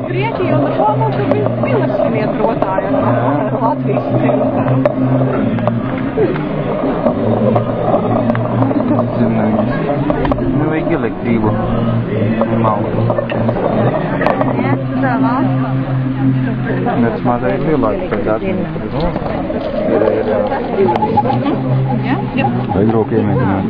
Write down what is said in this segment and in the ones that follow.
Grieķiju, un ar to mums ir pilašiem iet rotāja ar Latvijas cilvēku. Nu vajag elektrību un naudu. Bet mazai ir lielāka pēc atmiņas. Vajag roku iemēģināt.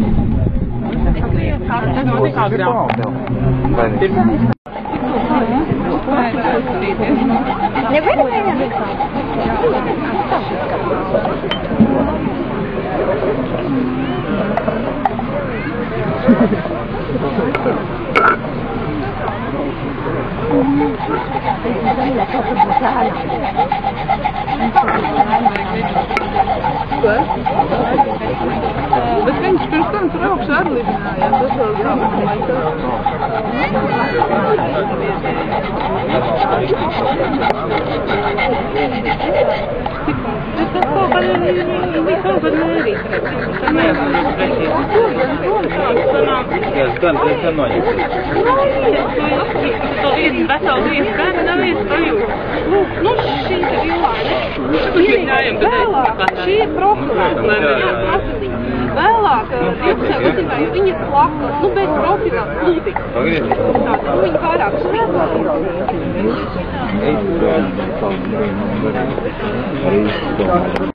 Bet viņš pirms tam tur augšā arī lidinājās, tas vēl šī ir profilā. Vēlāk, viņi plaka, bez profilā, viņi vairāk šeit.